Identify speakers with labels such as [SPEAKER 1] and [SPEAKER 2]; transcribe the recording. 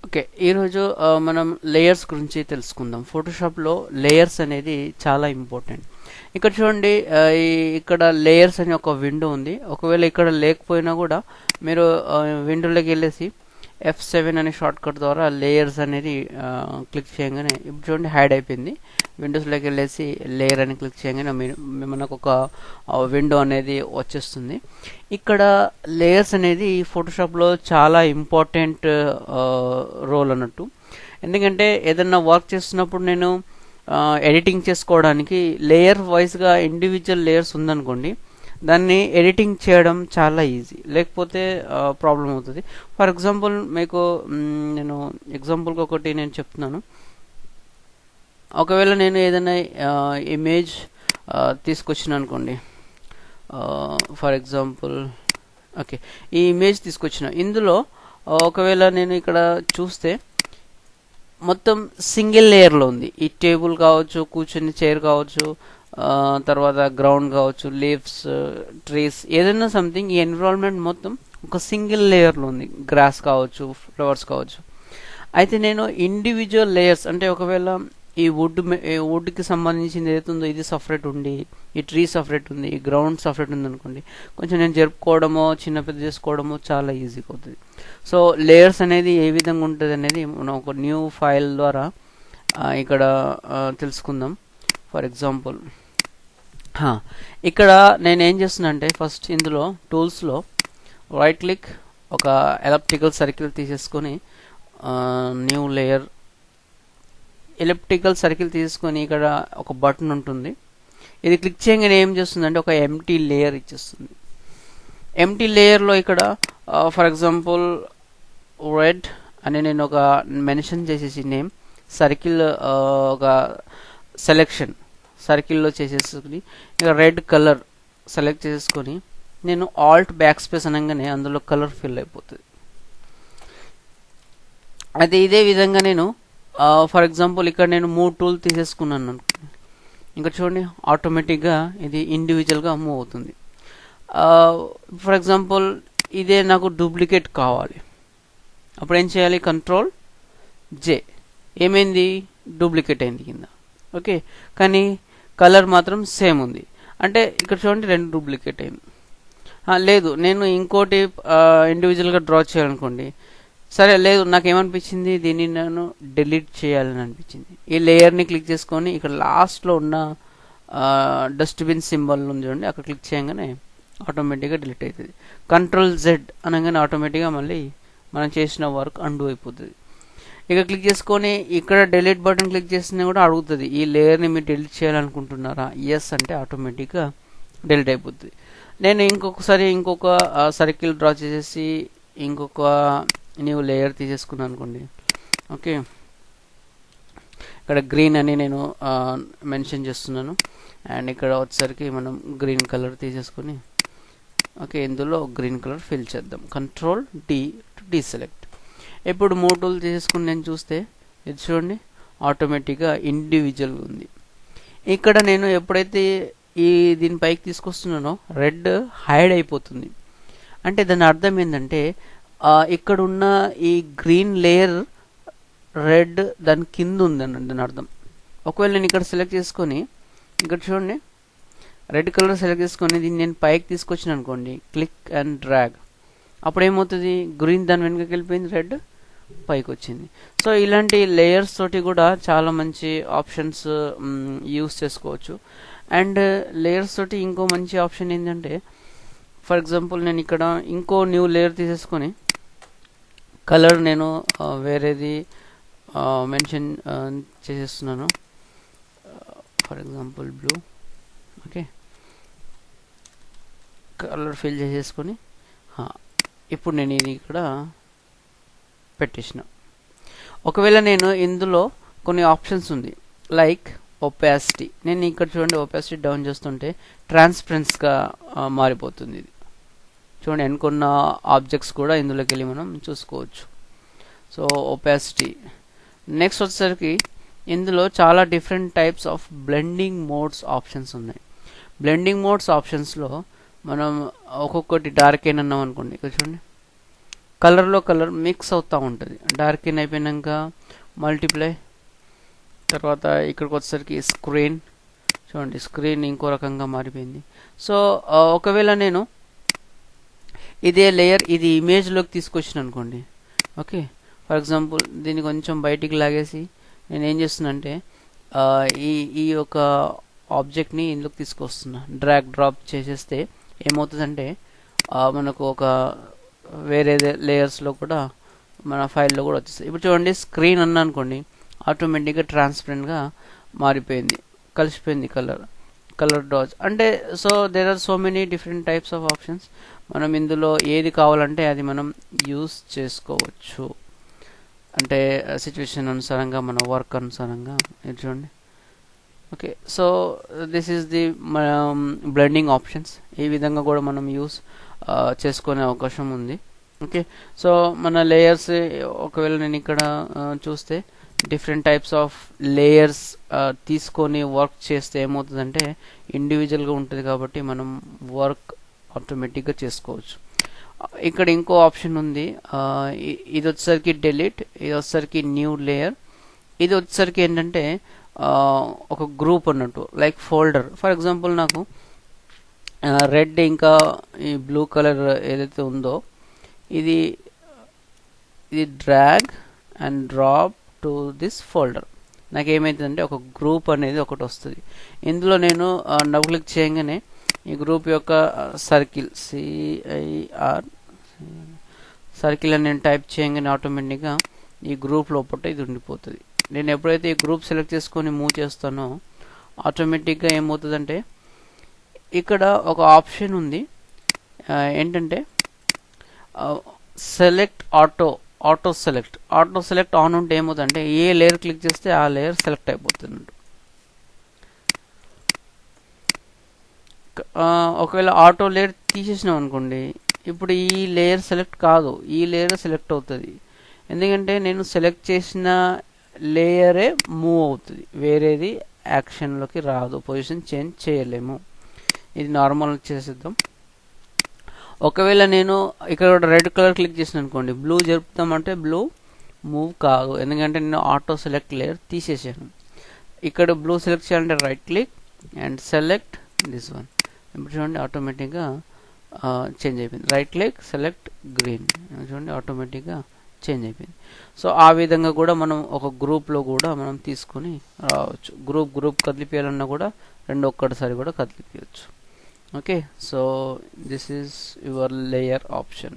[SPEAKER 1] Okay, ఈరోజు మనం layers గురించి తెలుసుకుందాం. ఫోటోషాప్లో లేయర్స్ అనేది చాలా ఇంపార్టెంట్. ఇక్కడ చూడండి, ఇక్కడ లేయర్స్ అనే ఒక విండో ఉంది. ఒకవేళ ఇక్కడ లేకపోయినా కూడా మీరు విండోలోకి వెళ్ళేసి F7 అనే షార్ట్ కట్ ద్వారా లేయర్స్ అనేది క్లిక్ చేయగానే ఇప్పుడు చూడండి హైడ్ అయిపోయింది. విండోస్లోకి వెళ్ళేసి లేయర్ అని క్లిక్ చేయగానే మనకు ఒక విండో అనేది వచ్చేస్తుంది. ఇక్కడ లేయర్స్ అనేది ఫోటోషాప్లో చాలా ఇంపార్టెంట్ రోల్ అన్నట్టు. ఎందుకంటే ఏదన్నా వర్క్ చేస్తున్నప్పుడు నేను ఎడిటింగ్ చేసుకోవడానికి లేయర్ వైజ్గా ఇండివిజువల్ లేయర్స్ ఉందనుకోండి, దాన్ని ఎడిటింగ్ చేయడం చాలా ఈజీ, లేకపోతే ప్రాబ్లం అవుతుంది. ఫర్ ఎగ్జాంపుల్ మీకు నేను ఎగ్జాంపుల్కి ఒకటి నేను చెప్తున్నాను. ఒకవేళ నేను ఏదైనా ఇమేజ్ తీసుకొచ్చిన అనుకోండి, ఫర్ ఎగ్జాంపుల్ ఓకే, ఈ ఇమేజ్ తీసుకొచ్చిన ఇందులో ఒకవేళ నేను ఇక్కడ చూస్తే మొత్తం సింగిల్ లేయర్లో ఉంది. ఈ టేబుల్ కావచ్చు, కూర్చుని చైర్ కావచ్చు, తర్వాత గ్రౌండ్ కావచ్చు, లీవ్స్, ట్రీస్, ఏదైనా సంథింగ్, ఈ ఎన్విరాన్మెంట్ మొత్తం ఒక సింగిల్ లేయర్లో ఉంది. గ్రాస్ కావచ్చు, ఫ్లవర్స్ కావచ్చు. అయితే నేను ఇండివిజువల్ లేయర్స్ అంటే ఒకవేళ ఈ వుడ్కి సంబంధించింది ఏదైతే ఉందో ఇది సపరేట్ ఉండి, ఈ ట్రీ సపరేట్ ఉంది, ఈ గ్రౌండ్ సపరేట్ ఉంది అనుకోండి, కొంచెం నేను జరుపుకోవడమో చిన్న పెద్ద చేసుకోవడమో చాలా ఈజీగా అవుతుంది. సో లేయర్స్ అనేది ఏ విధంగా ఉంటుంది అనేది మనం ఒక న్యూ ఫైల్ ద్వారా ఇక్కడ తెలుసుకుందాం. ఫర్ ఎగ్జాంపుల్ ఇక్కడ నేను ఏం చేస్తున్నా అంటే ఫస్ట్ ఇందులో టూల్స్లో రైట్ క్లిక్, ఒక ఎలిప్టికల్ సర్కిల్ తీసేసుకొని న్యూ లేయర్, ఎలిప్టికల్ సర్కిల్ తీసుకొని ఇక్కడ ఒక బటన్ ఉంటుంది. ఇది క్లిక్ చేయగానే ఏం చేస్తుందంటే ఒక ఎంటీ లేయర్ ఇచ్చేస్తుంది. ఎంటీ లేయర్లో ఇక్కడ ఫర్ ఎగ్జాంపుల్ రెడ్ అని నేను ఒక మెన్షన్ చేసేసి నేమ్ సర్కిల్, ఒక సెలెక్షన్ సర్కిల్లో చేసేసుకుని ఇక రెడ్ కలర్ సెలెక్ట్ చేసుకొని నేను ఆల్ట్ బ్యాక్ స్పేస్ అనగానే అందులో కలర్ ఫిల్ అయిపోతుంది. అయితే ఇదే విధంగా నేను ఫర్ ఎగ్జాంపుల్ ఇక్కడ నేను 3 టూల్ తీసేసుకున్నాను అనుకోండి, ఇంకా చూడండి ఆటోమేటిక్గా ఇది ఇండివిజువల్గా మూవ్ అవుతుంది. ఫర్ ఎగ్జాంపుల్ ఇదే నాకు డూప్లికేట్ కావాలి, అప్పుడు ఏం చేయాలి? కంట్రోల్ జే, ఏమైంది? డూప్లికేట్ అయింది కింద. ఓకే, కానీ కలర్ మాత్రం సేమ్ ఉంది. అంటే ఇక్కడ చూడండి 2 డూప్లికేట్ అయింది. లేదు నేను ఇంకోటి ఇండివిజువల్గా డ్రా చేయాలనుకోండి, సరే లేదు నాకేమనిపించింది, దీన్ని నేను డిలీట్ చేయాలని అనిపించింది. ఈ లేయర్ని క్లిక్ చేసుకొని ఇక్కడ లాస్ట్లో ఉన్న డస్ట్బిన్ సింబల్ ఉంది చూడండి, అక్కడ క్లిక్ చేయగానే ఆటోమేటిక్గా డిలీట్ అవుతుంది. కంట్రోల్ జెడ్ అనగానే ఆటోమేటిక్గా మళ్ళీ మనం చేసిన వర్క్ అండు అయిపోతుంది. ఇక క్లిక్ చేసుకొని ఇక్కడ డిలీట్ బటన్ క్లిక్ చేసినా కూడా అడుగుతుంది, ఈ లేయర్ని మీరు డిలీట్ చేయాలనుకుంటున్నారా? ఎస్ అంటే ఆటోమేటిక్గా డిలీట్ అయిపోతుంది. నేను ఇంకొక సర్కిల్ డ్రా చేసేసి ఇంకొక న్యూ లేయర్ తీసేసుకున్నాను అనుకోండి. ఓకే, ఇక్కడ గ్రీన్ అని నేను మెన్షన్ చేస్తున్నాను. అండ్ ఇక్కడ వచ్చేసరికి మనం గ్రీన్ కలర్ తీసేసుకొని ఓకే, ఇందులో గ్రీన్ కలర్ ఫిల్ చేద్దాం. Control D to deselect. ఇప్పుడు 3 టూల్ తీసేసుకుని నేను చూస్తే ఇది చూడండి ఆటోమేటిక్గా ఇండివిజువల్ ఉంది. ఇక్కడ నేను ఎప్పుడైతే దీని పైకి తీసుకొస్తున్నానో రెడ్ హైడ్ అయిపోతుంది. అంటే దాని అర్థం ఏంటంటే ఇక్కడ ఉన్న ఈ గ్రీన్ లేయర్ రెడ్ దాని కింద ఉందని దాని అర్థం. ఒకవేళ నేను ఇక్కడ సెలెక్ట్ చేసుకొని ఇక్కడ చూడండి రెడ్ కలర్ సెలెక్ట్ చేసుకొని దీన్ని నేను పైకి తీసుకొచ్చిన అనుకోండి, క్లిక్ అండ్ డ్రాగ్, అప్పుడు ఏమవుతుంది? గ్రీన్ దాని వెనుకకి వెళ్ళిపోయింది, రెడ్ పైకి వచ్చింది. సో ఇలాంటి లేయర్స్ తోటి కూడా చాలా మంచి ఆప్షన్స్ యూస్ చేసుకోవచ్చు. అండ్ లేయర్స్ తోటి ఇంకో మంచి ఆప్షన్ ఏంటంటే ఫర్ ఎగ్జాంపుల్ నేను ఇక్కడ ఇంకో న్యూ లేయర్ తీసేసుకొని కలర్ నేను వేరేది మెన్షన్ చేసేస్తున్నాను. For example blue. Okay, colour fill చేసేసుకొని ఇప్పుడు నేను ఇది ఇక్కడ పెట్టేసిన. ఒకవేళ నేను ఇందులో కొన్ని ఆప్షన్స్ ఉంది లైక్ ఒపాసిటీ, నేను ఇక్కడ చూడండి ఒపాసిటీ డౌన్ చేస్తుంటే ట్రాన్స్పరెన్స్గా మారిపోతుంది. ఇది చూడండి ఎన్నుకున్న ఆబ్జెక్ట్స్ కూడా ఇందులోకి వెళ్ళి మనం చూసుకోవచ్చు. So opacity. నెక్స్ట్ వచ్చేసరికి ఇందులో చాలా different types of blending modes options ఉన్నాయి. బ్లెండింగ్ మోడ్స్ ఆప్షన్స్లో మనం ఒక్కొక్కటి డార్క్ అయిన అన్నాం అనుకోండి, ఇక్కడ చూడండి కలర్లో కలర్ మిక్స్ అవుతూ ఉంటుంది. డార్కిన్ అయిపోయినాక మల్టిప్లై, తర్వాత ఇక్కడికి వచ్చేసరికి స్క్రీన్. చూడండి స్క్రీన్ ఇంకో రకంగా మారిపోయింది. సో ఒకవేళ నేను ఇదే లేయర్ ఇది ఇమేజ్లోకి తీసుకొచ్చిన అనుకోండి. ఓకే, ఫర్ ఎగ్జాంపుల్ దీన్ని కొంచెం బయటికి లాగేసి నేను ఏం చేస్తున్నా ఈ ఈ యొక్క ఆబ్జెక్ట్ని ఇందులోకి తీసుకొస్తున్నా. డ్రాగ్ డ్రాప్ చేసేస్తే ఏమవుతుందంటే మనకు ఒక వేరే లేయర్స్లో కూడా మన ఫైల్లో కూడా వచ్చేస్తుంది. ఇప్పుడు చూడండి స్క్రీన్ అన్నా అనుకోండి, ఆటోమేటిక్గా ట్రాన్స్పరెంట్గా మారిపోయింది, కలిసిపోయింది కలర్ డాట్స్. అంటే so there are so many different types of options. మనం ఇందులో ఏది కావాలంటే అది మనం యూస్ చేసుకోవచ్చు. అంటే సిచ్యువేషన్ అనుసారంగా మన వర్క్ అనుసారంగా ఇది చూడండి. Okay, so this is the blending options. ఈ విధంగా కూడా మనం యూస్ చేసుకునే అవకాశం ఉంది. ఓకే, సో మన లేయర్స్ ఒకవేళ నేను ఇక్కడ చూస్తే డిఫరెంట్ టైప్స్ ఆఫ్ లేయర్స్ తీసుకొని వర్క్ చేస్తే ఏమవుతుందంటే ఇండివిజువల్గా ఉంటుంది కాబట్టి మనం వర్క్ ఆటోమేటిక్గా చేసుకోవచ్చు. ఇక్కడ ఇంకో ఆప్షన్ ఉంది, ఇది వచ్చేసరికి డెలీట్, ఇది వచ్చేసరికి న్యూ లేయర్, ఇది వచ్చేసరికి ఏంటంటే ఒక గ్రూప్ అన్నట్టు, లైక్ ఫోల్డర్. ఫర్ ఎగ్జాంపుల్ నాకు రెడ్ ఇంకా ఈ బ్లూ కలర్ ఏదైతే ఉందో ఇది drag and drop to this folder. నాకు ఏమవుతుందంటే ఒక గ్రూప్ అనేది ఒకటి వస్తుంది. ఇందులో నేను డబుల్ క్లిక్ చేయగానే ఈ గ్రూప్ యొక్క సర్కిల్ CIR సర్కిల్ అని నేను టైప్ చేయగానే ఆటోమేటిక్గా ఈ గ్రూప్ లోపల ఇది ఉండిపోతుంది. నేను ఎప్పుడైతే ఈ గ్రూప్ సెలెక్ట్ చేసుకొని మూవ్ చేస్తానో ఆటోమేటిక్గా ఏమవుతుందంటే ఇక్కడ ఒక ఆప్షన్ ఉంది, ఏంటంటే సెలెక్ట్ ఆటో సెలెక్ట్ ఆన్ ఉంటే ఏమవుతుందంటే ఏ లేయర్ క్లిక్ చేస్తే ఆ లేయర్ సెలెక్ట్ అయిపోతుంది. ఒకవేళ ఆటో లేయర్ తీసేసినాం అనుకోండి, ఇప్పుడు ఈ లేయర్ సెలెక్ట్ కాదు, ఈ లేయర్ సెలెక్ట్ అవుతుంది. ఎందుకంటే నేను సెలెక్ట్ చేసిన లేయరే మూవ్ అవుతుంది, వేరేది యాక్షన్లోకి రాదు, పొజిషన్ చేంజ్ చేయలేము. ఇది నార్మల్ చేసేద్దాం. ఒకవేళ నేను ఇక్కడ రెడ్ కలర్ క్లిక్ చేసిన అనుకోండి, బ్లూ జరుపుతామంటే బ్లూ మూవ్ కాదు, ఎందుకంటే నేను ఆటో సెలెక్ట్ లేయర్ తీసేసాను. ఇక్కడ బ్లూ సెలెక్ట్ చేయాలంటే right click and select this one. ఇప్పుడు చూడండి ఆటోమేటిక్గా చేంజ్ అయిపోయింది. రైట్ క్లిక్ సెలెక్ట్ గ్రీన్, చూడండి ఆటోమేటిక్గా చేంజ్ అయిపోయింది. సో ఆ విధంగా కూడా మనం ఒక గ్రూప్లో కూడా మనం తీసుకొని రావచ్చు. గ్రూప్ కదిలిపేయాలన్నా కూడా రెండు ఒక్కటిసారి కూడా కదిలిపేయచ్చు. Okay, so this is your layer option.